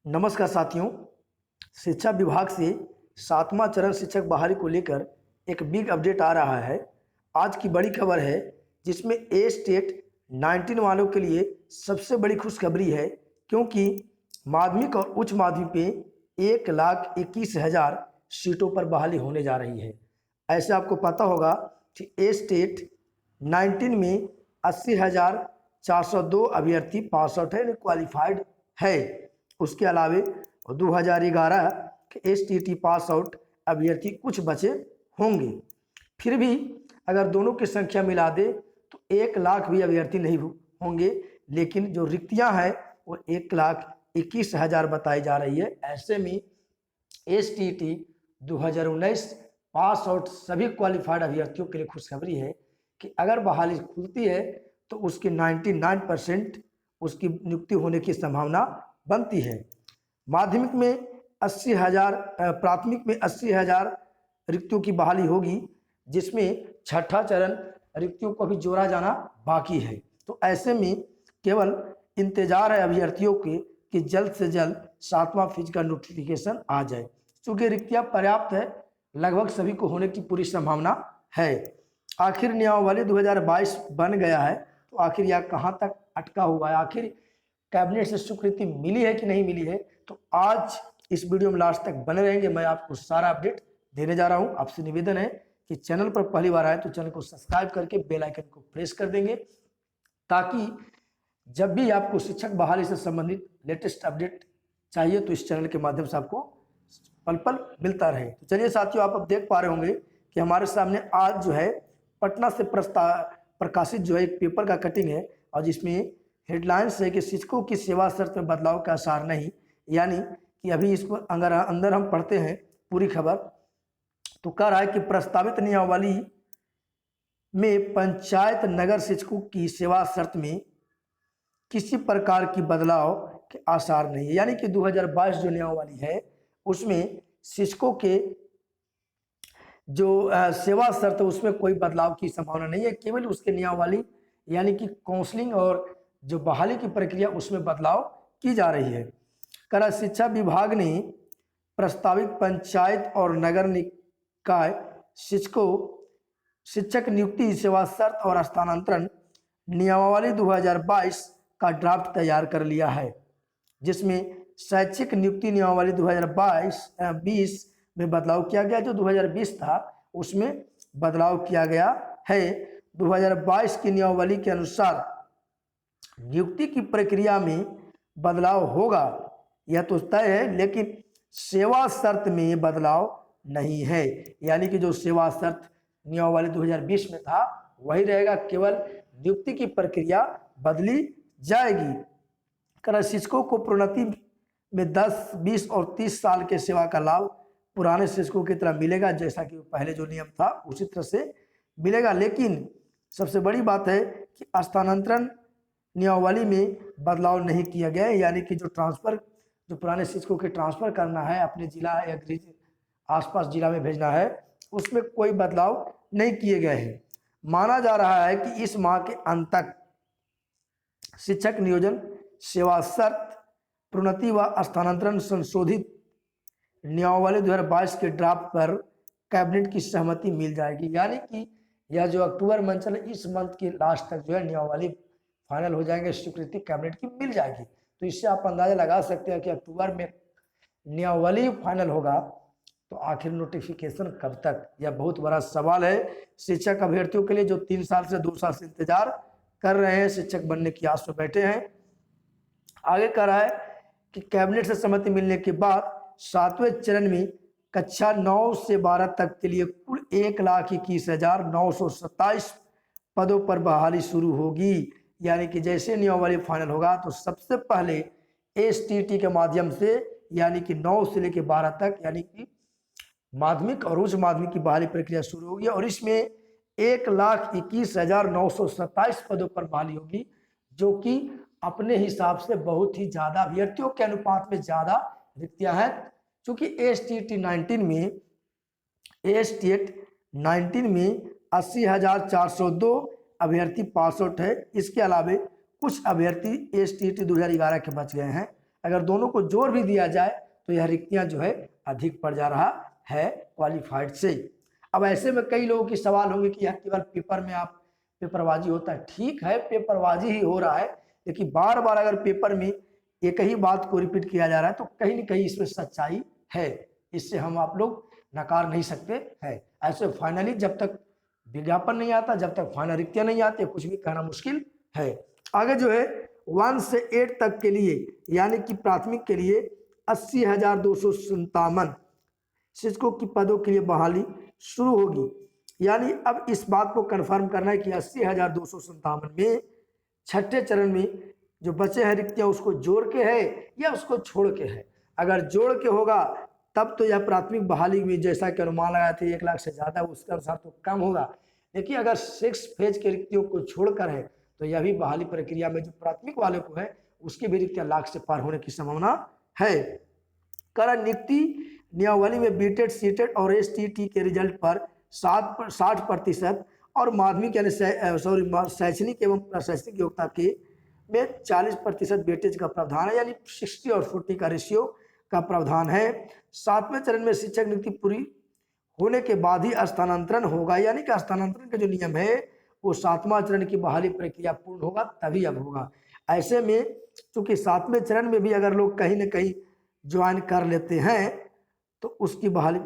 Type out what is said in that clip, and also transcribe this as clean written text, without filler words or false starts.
नमस्कार साथियों। शिक्षा विभाग से सातवां चरण शिक्षक बहाली को लेकर एक बिग अपडेट आ रहा है। आज की बड़ी खबर है जिसमें ए स्टेट 19 वालों के लिए सबसे बड़ी खुशखबरी है, क्योंकि माध्यमिक और उच्च माध्यमिक में 1,21,000 सीटों पर बहाली होने जा रही है। ऐसे आपको पता होगा कि ए स्टेट 19 में 80,402 अभ्यर्थी पास आउट है, क्वालिफाइड है। उसके अलावे 2011 के एसटीटी पास आउट अभ्यर्थी कुछ बचे होंगे। फिर भी अगर दोनों की संख्या मिला दे तो 1 लाख भी अभ्यर्थी नहीं होंगे, लेकिन जो रिक्तियां हैं वो 1,21,000 बताई जा रही है। ऐसे में एसटीटी 2019 पास आउट सभी क्वालिफाइड अभ्यर्थियों के लिए खुशखबरी है कि अगर बहाली खुलती है तो उसकी 99% उसकी नियुक्ति होने की संभावना बनती है। माध्यमिक में 80,000, प्राथमिक में 80,000 रिक्तियों की बहाली होगी, जिसमें छठा चरण रिक्तियों को भी जोड़ा जाना बाकी है। तो ऐसे में केवल इंतजार है अभ्यर्थियों के कि जल्द से जल्द सातवां फेज का नोटिफिकेशन आ जाए। चूँकि रिक्तियां पर्याप्त है, लगभग सभी को होने की पूरी संभावना है। आखिर नियमावली 2022 बन गया है, तो आखिर यह कहाँ तक अटका हुआ है, आखिर कैबिनेट से स्वीकृति मिली है कि नहीं मिली है, तो आज इस वीडियो में लास्ट तक बने रहेंगे। मैं आपको सारा अपडेट देने जा रहा हूं। आपसे निवेदन है कि चैनल पर पहली बार आए तो चैनल को सब्सक्राइब करके बेल आइकन को प्रेस कर देंगे, ताकि जब भी आपको शिक्षक बहाली से संबंधित लेटेस्ट अपडेट चाहिए तो इस चैनल के माध्यम से आपको पल पल मिलता रहे। तो चलिए साथियों, आप अब देख पा रहे होंगे कि हमारे सामने आज जो है पटना से प्रकाशित जो है एक पेपर का कटिंग है, और जिसमें हेडलाइंस है कि शिक्षकों की सेवा शर्त में बदलाव का आसार नहीं। यानी कि अभी इसको अगर अंदर हम पढ़ते हैं पूरी खबर, तो कह रहा है कि प्रस्तावित नियमावली में पंचायत नगर शिक्षकों की सेवा शर्त में किसी प्रकार की बदलाव के आसार नहीं है। यानी कि 2022 जो नियमावली है उसमें शिक्षकों के जो सेवा शर्त है उसमें कोई बदलाव की संभावना नहीं है। केवल उसके नियमावली यानी कि काउंसलिंग और जो बहाली की प्रक्रिया उसमें बदलाव की जा रही है। करा शिक्षा विभाग ने प्रस्तावित पंचायत और नगर निकाय शिक्षक नियुक्ति सेवा शर्त और स्थानांतरण नियमावली 2022 का ड्राफ्ट तैयार कर लिया है, जिसमें शैक्षिक नियुक्ति नियमावली 2022-20 में बदलाव किया गया। जो 2020 था उसमें बदलाव किया गया है। 2022 की नियमावली के अनुसार नियुक्ति की प्रक्रिया में बदलाव होगा, यह तो तय है, लेकिन सेवा शर्त में बदलाव नहीं है। यानी कि जो सेवा शर्त नियमावली 2020 में था वही रहेगा, केवल नियुक्ति की प्रक्रिया बदली जाएगी। कर शिक्षकों को प्रोन्नति में 10, 20 और 30 साल के सेवा का लाभ पुराने शिक्षकों की तरह मिलेगा, जैसा कि पहले जो नियम था उसी तरह से मिलेगा। लेकिन सबसे बड़ी बात है कि स्थानांतरण नियमावली में बदलाव नहीं किया गया है। यानी कि जो पुराने शिक्षकों के ट्रांसफर करना है, अपने जिला या आसपास जिला में भेजना है, उसमें कोई बदलाव नहीं किए गए हैं। माना जा रहा है कि इस माह के अंत तक शिक्षक नियोजन सेवा शर्त प्रोन्नति व स्थानांतरण संशोधित नियमावली 2022 के ड्राफ्ट पर कैबिनेट की सहमति मिल जाएगी। यानी कि यह जो अक्टूबर मंथ चले, इस मंथ के लास्ट तक जो है नियमावली फाइनल हो जाएंगे, स्वीकृति कैबिनेट की मिल जाएगी। तो इससे आप अंदाजा लगा सकते हैं कि अक्टूबर में नियमावली फाइनल होगा, तो आखिर नोटिफिकेशन कब तक, यह बहुत बड़ा सवाल है शिक्षक अभ्यर्थियों के लिए, जो 3 साल से 2 साल से इंतजार कर रहे हैं, शिक्षक बनने की आस में बैठे हैं। आगे कह रहा है कि कैबिनेट से सहमति मिलने के बाद 7वें चरण में कक्षा 9 से 12 तक के लिए कुल 1,21,927 पदों पर बहाली शुरू होगी। यानी कि जैसे नियमावली फाइनल होगा तो सबसे पहले एसटीटी के माध्यम से, यानी कि 9 से लेकर 12 तक, यानी कि माध्यमिक और उच्च माध्यमिक की बहाली प्रक्रिया शुरू होगी, और इसमें 1,21,927 पदों पर बहाली होगी, जो कि अपने हिसाब से बहुत ही ज्यादा, अभ्यर्थियों के अनुपात में ज्यादा रिक्तियां हैं। चूंकि एसटीटी 19 में 80,402 अभ्यर्थी पास आउट है। इसके अलावे कुछ अभ्यर्थी एसटीटी 2011 के बच गए हैं। अगर दोनों को जोड़ भी दिया जाए तो यह रिक्तियां जो है अधिक पड़ जा रहा है क्वालिफाइड से। अब ऐसे में कई लोगों के सवाल होंगे कि यह केवल पेपर में आप पेपरबाजी होता है। ठीक है, पेपरबाजी ही हो रहा है, लेकिन बार बार अगर पेपर में एक ही बात को रिपीट किया जा रहा है तो कहीं ना कहीं इसमें सच्चाई है, इससे हम आप लोग नकार नहीं सकते हैं। ऐसे फाइनली जब तक विज्ञापन नहीं आता, जब तक फाइनल रिक्तियां नहीं आती, कुछ भी कहना मुश्किल है। आगे जो है 1 से 8 तक के लिए यानी कि प्राथमिक के लिए 80,257 शिक्षकों की पदों के लिए बहाली शुरू होगी। यानी अब इस बात को कंफर्म करना है कि 80,257 में छठे चरण में जो बचे हैं रिक्तियां उसको जोड़ के है या उसको छोड़ के है। अगर जोड़ के होगा तब तो यह प्राथमिक बहाली में जैसा कि अनुमान लगाए थे 1 लाख से ज़्यादा, उसके अनुसार तो कम होगा। लेकिन अगर 6 फेज के रिक्तियों को छोड़कर है तो यह भी बहाली प्रक्रिया में जो प्राथमिक वाले को है उसकी भी रिक्तियां लाख से पार होने की संभावना है। कारण नियुक्ति नियमावली में बीटेड, सीटेड और एसटीटी के रिजल्ट पर 60% और माध्यमिक यानी शैक्षणिक एवं प्रशासनिक योग्यता के में 40% वेटेज का प्रावधान है, यानी 60 और 40 का रेशियो का प्रावधान है। 7वें चरण में शिक्षक नियुक्ति पूरी होने के बाद ही स्थानांतरण होगा, यानी कि स्थानांतरण का जो नियम है वो 7वां चरण की बहाली प्रक्रिया पूर्ण होगा तभी अब होगा। ऐसे में चूंकि 7वें चरण में भी अगर लोग कहीं ना कहीं ज्वाइन कर लेते हैं तो उसकी बहाली